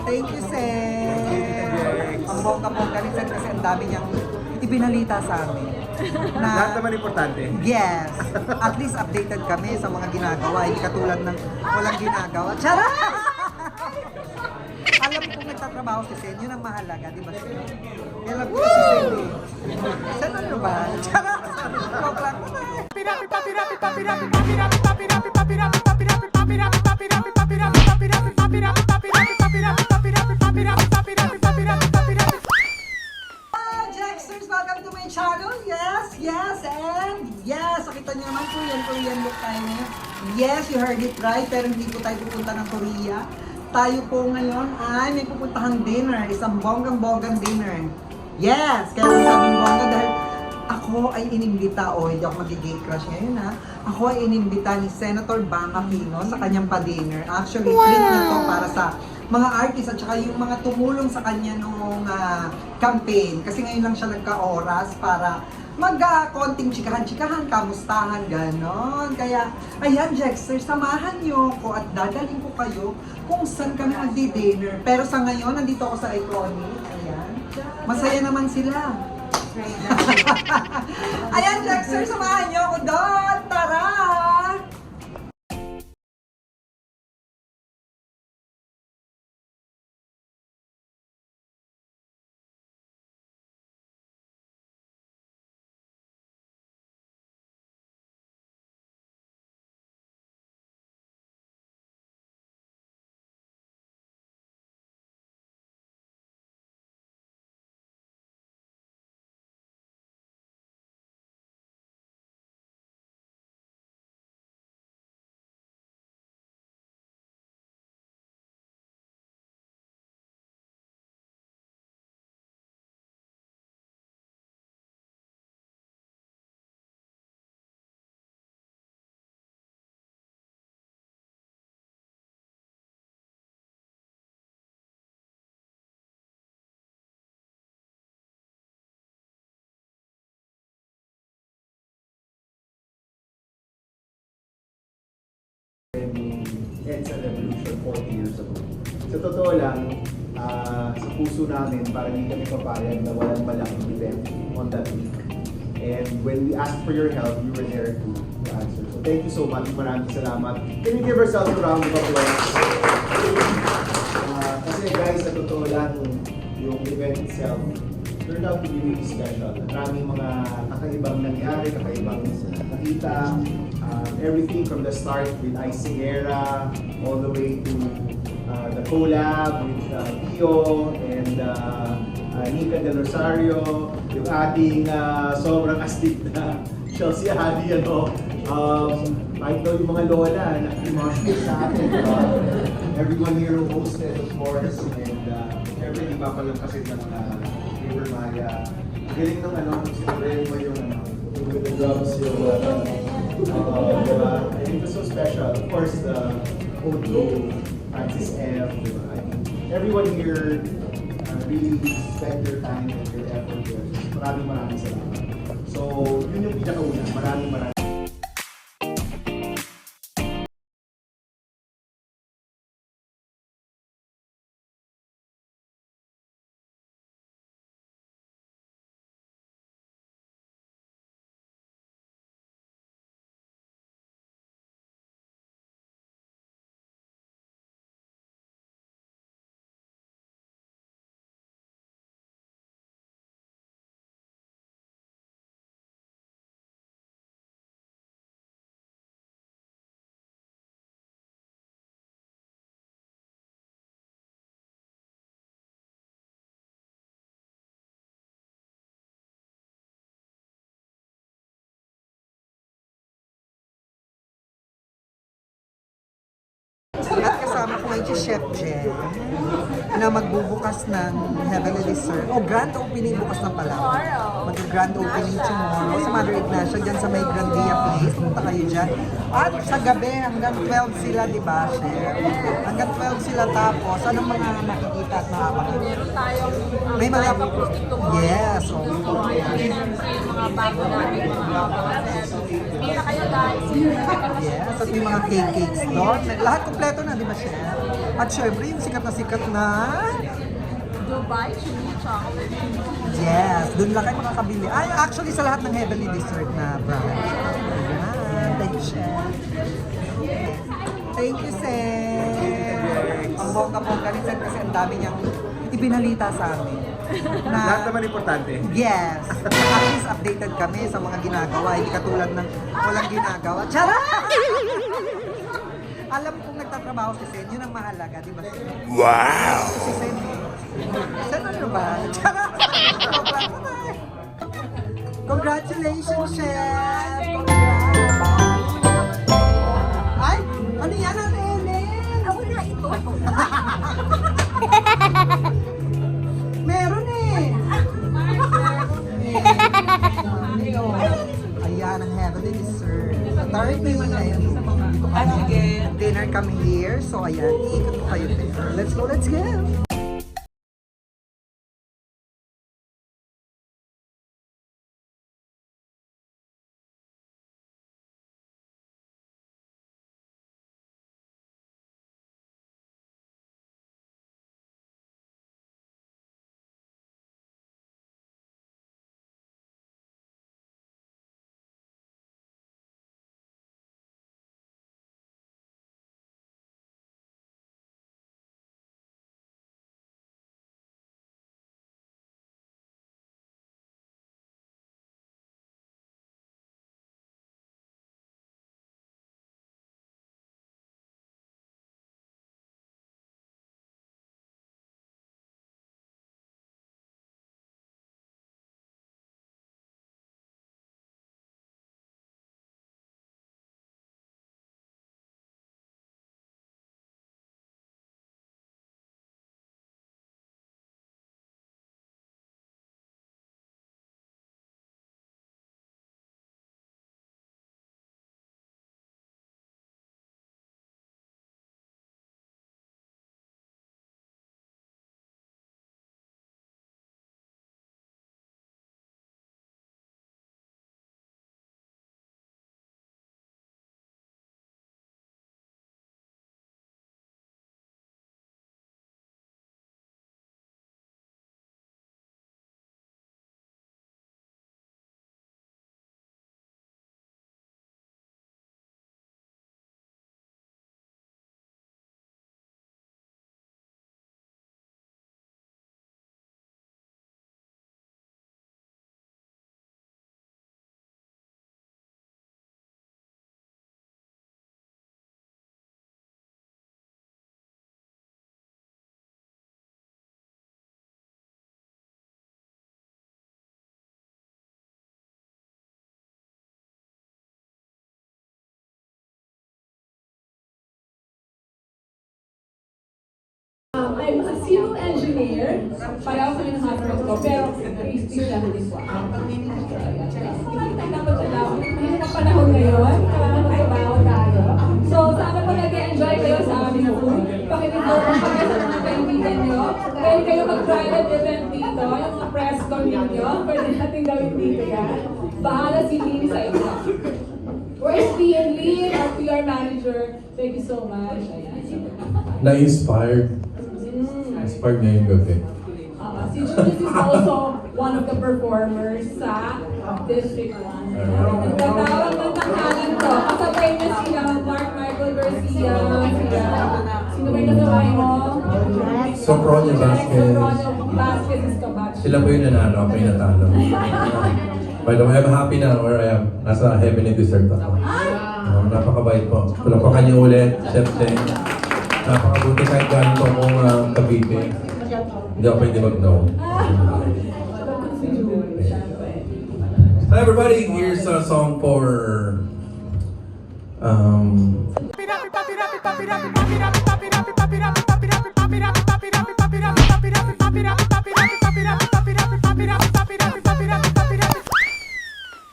Thank you, Sen. Ang bongga-bongga ni Sen kasi ang dami niyang ibinalita sa amin. Lahat naman importante. Yes. At least updated kami sa mga ginagawa. Hindi katulad ng walang ginagawa. Charot! Alam ko kung nagtatrabaho si Sen, yun ang mahalaga, di ba, Sen? Alam ko si Sen eh. Sen, ano ba? Charot! Joke lang. Jacksters, welcome to my channel. Yes, yes, and yes, nakita niyo naman Korean look tayo ngayon. Yes, you heard it right, pero hindi po tayo pupunta ng Korea. Tayo po ngayon ay may pupuntahang dinner, isang bonggang-bonggang dinner. Yes, kaya sabing bongga dahil ako ay inimbita, hindi ako magigate crush ngayon ha. Ako ay inimbita ni Senator Bang Aquino sa kanyang pa-dinner. Actually, treat niya to para sa mga artist at saka yung mga tumulong sa kanya nung campaign. Kasi ngayon lang siya nagka-oras para konting chikahan-chikahan, kamustahan, ganon. Kaya, ayan, Jexter, samahan niyo ko at dadaling ko kayo kung saan kami magdi-dinner. Pero sa ngayon, nandito ako sa Iconic. Ayan. Masaya naman sila. Ayan, Jexter, samahan niyo ako doon. Tara! EDSA Revolution 40 years ago. Sa totoo lang, sa puso namin, parang hindi kami papayag na walang malaking event on that week. And when we asked for your help, you were there to answer. So thank you so much. Maraming salamat. Can you give ourselves a round of applause? Kasi guys, sa totoo lang, yung event itself turned out to be really special. Maraming mga kakaibang nangyari, kakaibang nakita. Everything from the start with Icing Era, all the way to the collab with Pio and Nika Del Rosario, yung ating sobrang astig na Chelsea Hadi, kahit daw yung mga lola, nakimash sa atin. Everyone here who hosted, of course, and syempre di pa palang kasi ng River Maya. Galing ng sinurel mo yung with the drums, yung diba? I think it's so special. Of course, the Odo, Francis F, diba? I mean, everyone here really spent their time and their effort here. Maraming salamat. So, yun yung pinakauna. Maraming At kasama ko ngayon si Chef Jen na magbubukas ng Heavenly Dessert. Grand opening bukas na pala. Mag-grand opening tomorrow sa Mother Ignacia dyan sa may Grandia Place. Punta kayo dyan. At sa gabi hanggang 12 sila, di ba, Chef? Hanggang 12 sila tapos. Anong mga makikita at makakakita? Meron tayong May mga... prostitute. Yes. Yung mga bago natin, mga Sige na kayo guys. Yes, at may mga cakes doon. Lahat kompleto na, di ba siya? At syempre, yung sikat na Dubai Chili Chocolate. yes, doon lang kayo makakabili. Ay, actually sa lahat ng Heavenly Dessert na branch. Ayan, thank you, Chef. Thank you, Sir. Ang bongga-bongga ni Sir kasi ang dami niyang ibinalita sa amin. Lahat naman importante. Yes. At least updated kami sa mga ginagawa. Hindi katulad ng walang ginagawa. Charot! Alam kong nagtatrabaho si Sen, yun ang mahalaga, di ba Sen? Wow! Si Sen, Sen ano ba? Charot! Congratulations, Chef! Congrats! Ay! Ano yan ang Ellen? Ako na ito. Meron eh! Ayan ang heavenly dessert. Attorney, ayan. Dito kami. Dinner kami here. So ayan, iikot ko kayo there. Let's go, let's go! I'm a civil engineer, pareho kami ng husband ko, pero Christy lang din po. Marami tayong dapat trabaho. Ngayon ang panahon ngayon, kailangan magtrabaho tayo. So, sana po nag-enjoy kayo sa amin po. Pakipindot po kami sa mga kaibigan nyo. Pwede kayo mag-private event dito, yung mga press con ninyo. Pwede natin gawin dito yan. Bahala si Lini sa inyo. Where's Ian Lee, our PR manager? Thank you so much. Ayan. Na-inspired. Inspired ngayong gabi. Si Julius is also one of the performers sa District 1. Nagtatawag ng tanghalan to. Kasabay niya sila Mark Michael Garcia, sino ba yung kasabay mo? Sopronia Vasquez. Sopronia Vasquez is kabatch. Sila po yung nanalo, ako yung natalo. By the way, I'm happy na where I am. Nasa Heavenly Dessert ako. Napakabait po. Tulapakan niyo ulit, Chef Cheng. Napakabuti kahit galing po akong Cavite. Hindi ako pwede mag-no. Hi everybody, here's a song for